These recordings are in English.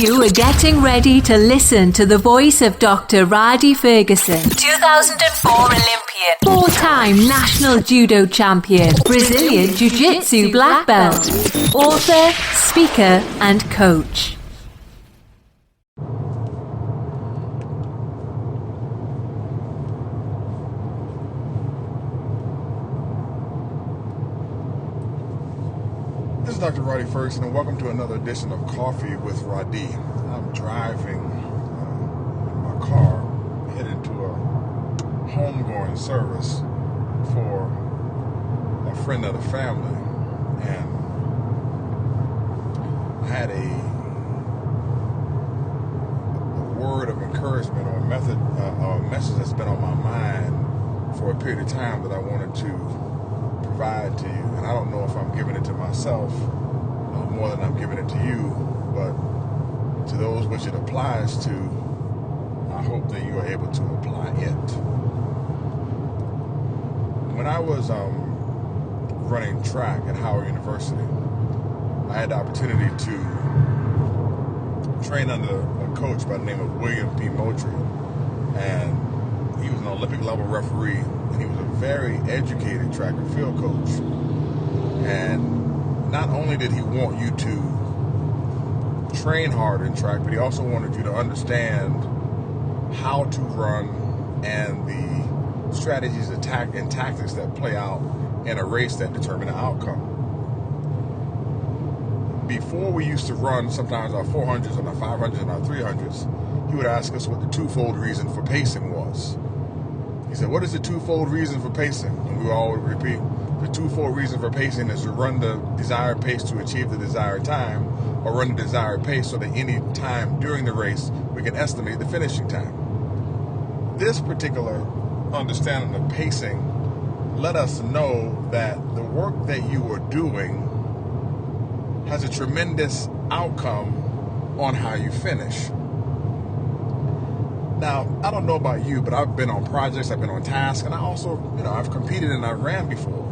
You are getting ready to listen to the voice of Dr. Rhadi Ferguson, 2004 Olympian, four-time national judo champion, Brazilian jiu-jitsu black belt, author, speaker, and coach. This is Dr. Rhadi Ferguson, and welcome to another edition of Coffee with Rhadi. I'm driving in my car, headed to a homegoing service for a friend of the family, and I had a word of encouragement or a message that's been on my mind for a period of time that I wanted to provide to you. And I don't know if I'm giving it to myself more than I'm giving it to you, but to those which it applies to, I hope that you are able to apply it. When I was running track at Howard University, I had the opportunity to train under a coach by the name of William P. Moultrie, and he was an Olympic level referee, and he was a very educated track and field coach. And not only did he want you to train hard in track, but he also wanted you to understand how to run and the strategies, and tactics that play out in a race that determine the outcome. Before we used to run sometimes our 400s and our 500s and our 300s, he would ask us what the twofold reason for pacing was. He said, what is the twofold reason for pacing? And we would always repeat, the twofold reason for pacing is to run the desired pace to achieve the desired time, or run the desired pace so that any time during the race, we can estimate the finishing time. This particular understanding of pacing let us know that the work that you are doing has a tremendous outcome on how you finish. Now, I don't know about you, but I've been on projects, I've been on tasks, and I also, I've competed and I've ran before.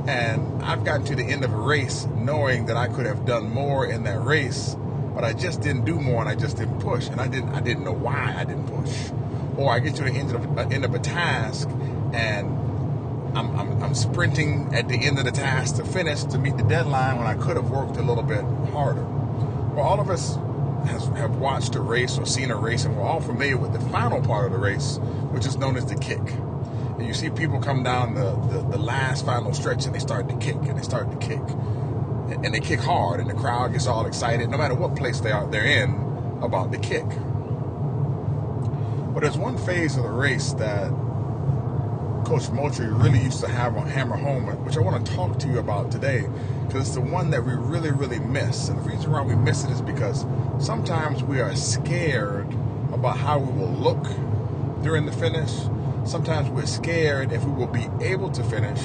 And I've gotten to the end of a race knowing that I could have done more in that race, but I just didn't do more and I just didn't push. And I didn't know why I didn't push. Or I get to the end of a task and I'm sprinting at the end of the task to finish, to meet the deadline, when I could have worked a little bit harder. Well, all of us have watched a race or seen a race, and we're all familiar with the final part of the race, which is known as the kick. And you see people come down the last final stretch and they start to kick, and they start to kick. And they kick hard, and the crowd gets all excited, no matter what place they're in, about the kick. But there's one phase of the race that Coach Moultrie really used to hammer home, which I want to talk to you about today, because it's the one that we really, really miss. And the reason why we miss it is because sometimes we are scared about how we will look during the finish. Sometimes we're scared if we will be able to finish.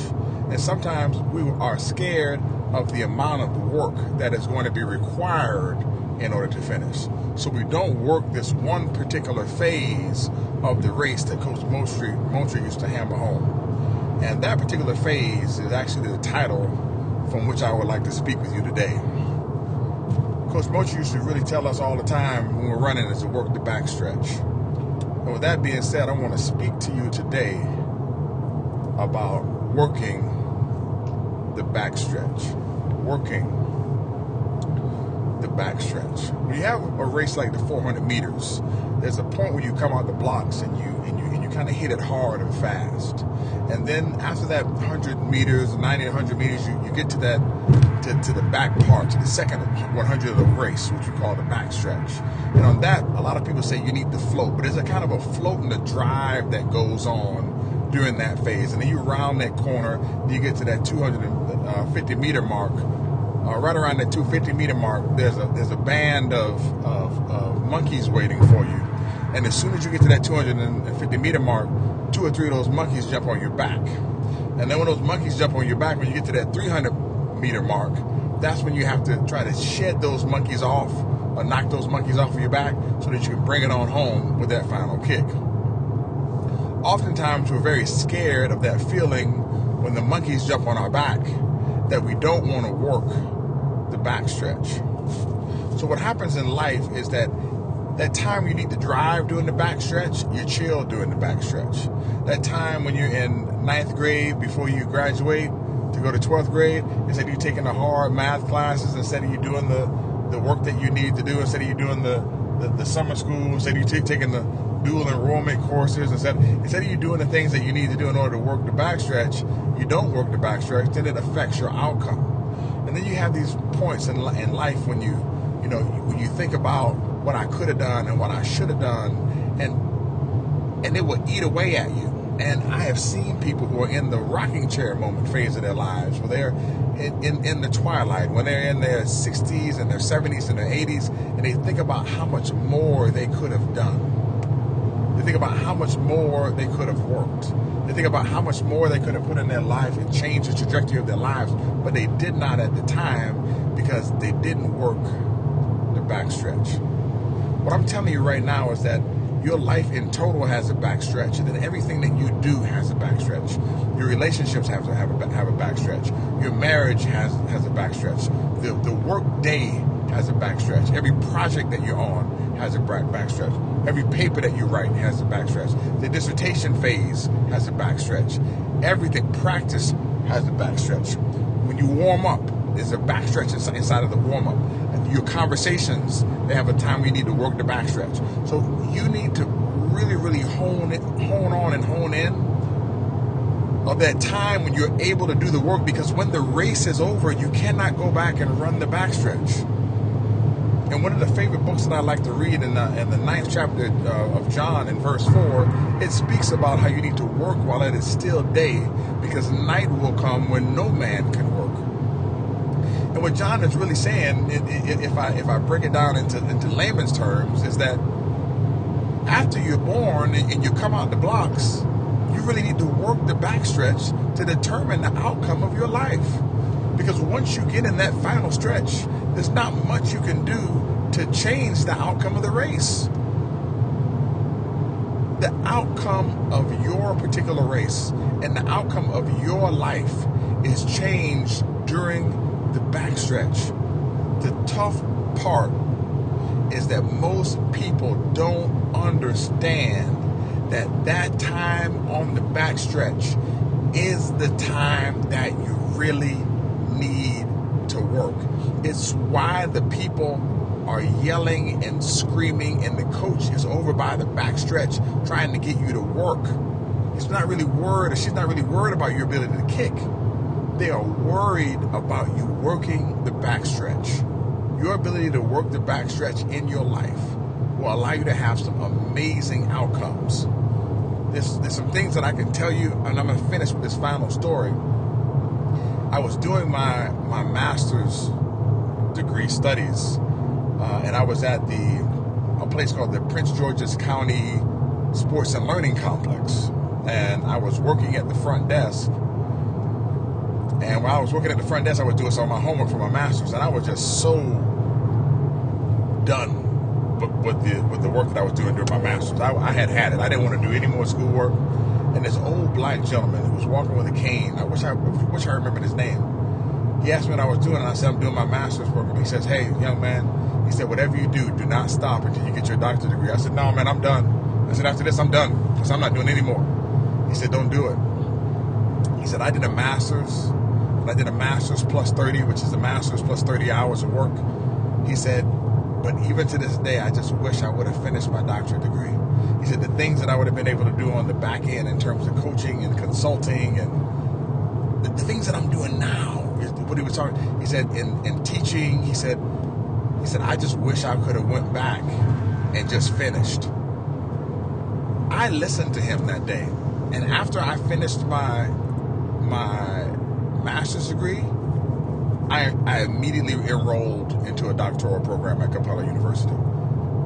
And sometimes we are scared of the amount of work that is going to be required in order to finish. So we don't work this one particular phase of the race that Coach Moultrie used to hammer home. And that particular phase is actually the title from which I would like to speak with you today. Coach Moultrie used to really tell us all the time when we're running is to work the backstretch. And with that being said, I want to speak to you today about working the backstretch. Working the backstretch. When you have a race like the 400 meters, there's a point where you come out the blocks and you kind of hit it hard and fast. And then after that 100 meters, 90, 100 meters, you get to that to the back part, to the second 100 of the race, which we call the backstretch. And on that, a lot of people say you need to float, but there's a kind of a float and a drive that goes on during that phase. And then you round that corner, you get to that 250 meter mark. Right around that 250 meter mark, there's a band of monkeys waiting for you. And as soon as you get to that 250 meter mark, 2 or 3 of those monkeys jump on your back. And then when those monkeys jump on your back, when you get to that 300 meter mark, that's when you have to try to shed those monkeys off or knock those monkeys off of your back so that you can bring it on home with that final kick. Oftentimes, we're very scared of that feeling when the monkeys jump on our back that we don't want to work the backstretch. So what happens in life is that time you need to drive during the backstretch, you chill during the backstretch. That time when you're in ninth grade before you graduate to go to 12th grade, instead of you taking the hard math classes, instead of you doing the work that you need to do, instead of you doing the summer school, instead of you taking the dual enrollment courses, instead of you doing the things that you need to do in order to work the backstretch, you don't work the backstretch, then it affects your outcome. And then you have these points in life when you think about what I could have done and what I should have done, and it will eat away at you. And I have seen people who are in the rocking chair moment phase of their lives, where they're in the twilight, when they're in their 60s and their 70s and their 80s, and they think about how much more they could have done. They think about how much more they could have worked. They think about how much more they could have put in their life and changed the trajectory of their lives, but they did not at the time because they didn't work the backstretch. What I'm telling you right now is that your life in total has a backstretch, and then everything that you do has a backstretch. Your relationships have a backstretch. Your marriage has a backstretch. The work day has a backstretch. Every project that you're on has a backstretch. Every paper that you write has a backstretch. The dissertation phase has a backstretch. Everything, practice has a backstretch. When you warm up, there's a backstretch inside of the warm up. And your conversations, they have a time where you need to work the backstretch. So you need to really, really hone on and hone in of that time when you're able to do the work, because when the race is over, you cannot go back and run the backstretch. And one of the favorite books that I like to read in the 9th chapter of John in verse 4, it speaks about how you need to work while it is still day, because night will come when no man can work. And what John is really saying, if I break it down into layman's terms, is that after you're born and you come out the blocks, you really need to work the backstretch to determine the outcome of your life. Because once you get in that final stretch, there's not much you can do to change the outcome of the race. The outcome of your particular race and the outcome of your life is changed during the backstretch. The tough part is that most people don't understand that time on the backstretch is the time that you really need to work. It's why the people are yelling and screaming, and the coach is over by the backstretch trying to get you to work. He's not really worried, or she's not really worried about your ability to kick. They are worried about you working the backstretch. Your ability to work the backstretch in your life will allow you to have some amazing outcomes. There's some things that I can tell you, and I'm going to finish with this final story. I was doing my master's degree studies, and I was at a place called the Prince George's County Sports and Learning Complex, and I was working at the front desk. And while I was working at the front desk, I was doing some of my homework for my master's, and I was just so done with the work that I was doing during my master's. I had it. I didn't want to do any more schoolwork. And this old black gentleman who was walking with a cane, I wish I remembered his name. He asked me what I was doing, and I said, I'm doing my master's work. And he says, hey, young man, he said, whatever you do not stop until you get your doctorate degree. I said, no, man, I'm done. I said, after this, I'm done, because I'm not doing any more. He said, don't do it. He said, I did a master's, and I did a master's plus 30, which is a master's plus 30 hours of work. He said, but even to this day, I just wish I would have finished my doctorate degree. He said the things that I would have been able to do on the back end in terms of coaching and consulting and the things that I'm doing now, what he was talking, he said in teaching, he said, I just wish I could have went back and just finished. I listened to him that day. And after I finished my master's degree, I immediately enrolled into a doctoral program at Capella University.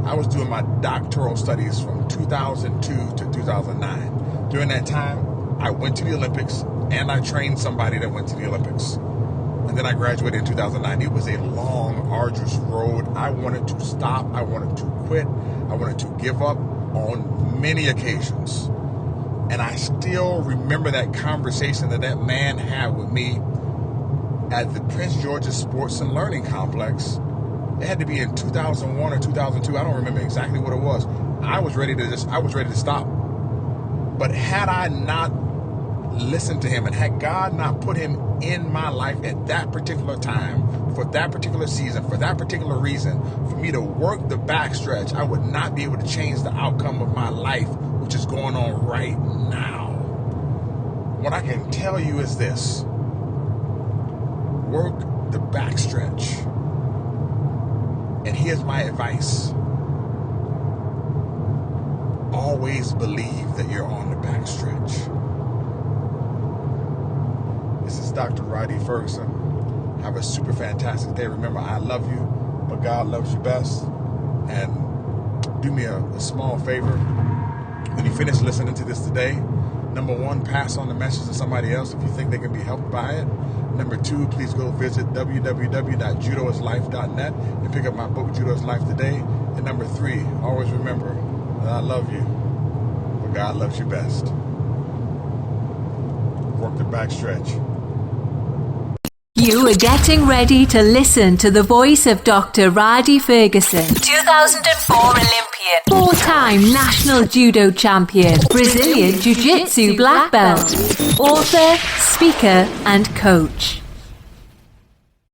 I was doing my doctoral studies from 2002 to 2009. During that time, I went to the Olympics, and I trained somebody that went to the Olympics. And then I graduated in 2009. It was a long, arduous road. I wanted to stop. I wanted to quit. I wanted to give up on many occasions. And I still remember that conversation that man had with me at the Prince George's Sports and Learning Complex It had to be in 2001 or 2002. I don't remember exactly what it was. I was ready to stop. But had I not listened to him, and had God not put him in my life at that particular time, for that particular season, for that particular reason, for me to work the backstretch, I would not be able to change the outcome of my life, which is going on right now. What I can tell you is this: work the backstretch. And here's my advice: always believe that you're on the backstretch. This is Dr. Rhadi Ferguson. Have a super fantastic day. Remember, I love you, but God loves you best. And do me a small favor. When you finish listening to this today, number one, pass on the message to somebody else if you think they can be helped by it. Number two, please go visit www.judoislife.net and pick up my book, Judo is Life Today. And number three, always remember that I love you, but God loves you best. Work the backstretch. You are getting ready to listen to the voice of Dr. Rhadi Ferguson, 2004 Olympian, four-time national judo champion, Brazilian Jiu-Jitsu black belt, author, speaker, and coach.